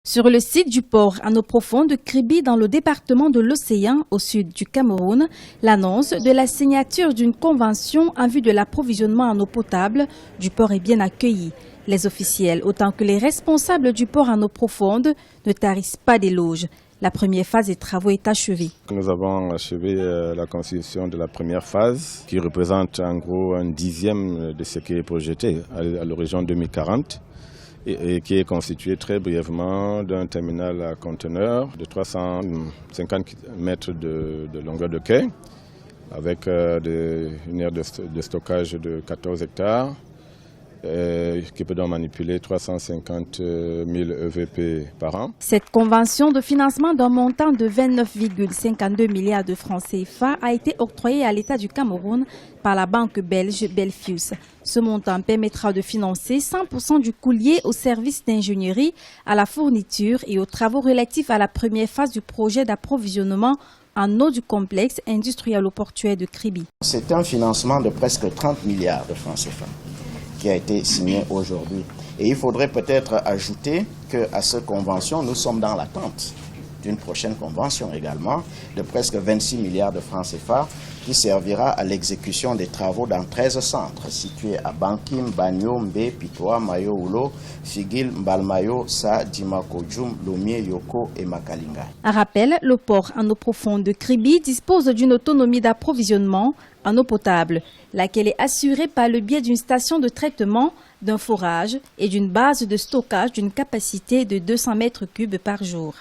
Sur le site du port en eau profonde de Kribi dans le département de l'Océan, au sud du Cameroun, l'annonce de la signature d'une convention en vue de l'approvisionnement en eau potable du port est bien accueillie. Les officiels, autant que les responsables du port en eau profonde, ne tarissent pas d'éloges. La première phase des travaux est achevée. Nous avons achevé la constitution de la première phase, qui représente en gros un dixième de ce qui est projeté à l'horizon 2040. Et qui est constitué très brièvement d'un terminal à conteneurs de 350 mètres de longueur de quai, avec une aire de stockage de 14 hectares, qui peut donc manipuler 350 000 EVP par an. Cette convention de financement d'un montant de 29,52 milliards de francs CFA a été octroyée à l'État du Cameroun par la banque belge Belfius. Ce montant permettra de financer 100% du coût lié aux services d'ingénierie, à la fourniture et aux travaux relatifs à la première phase du projet d'approvisionnement en eau du complexe industriel-portuaire de Kribi. C'est un financement de presque 30 milliards de francs CFA qui a été signé aujourd'hui. Et il faudrait peut-être ajouter qu'à cette convention, nous sommes dans l'attente d'une prochaine convention également de presque 26 milliards de francs CFA qui servira à l'exécution des travaux dans 13 centres situés à Bankim, Bagno, Mbé, Pitoa, Mayo, Oulo, Figil, Mbalmayo, Sa, Dimakojum, Lomie, Yoko et Makalinga. À rappel, le port en eau profonde de Kribi dispose d'une autonomie d'approvisionnement en eau potable, laquelle est assurée par le biais d'une station de traitement, d'un forage et d'une base de stockage d'une capacité de 200 mètres cubes par jour.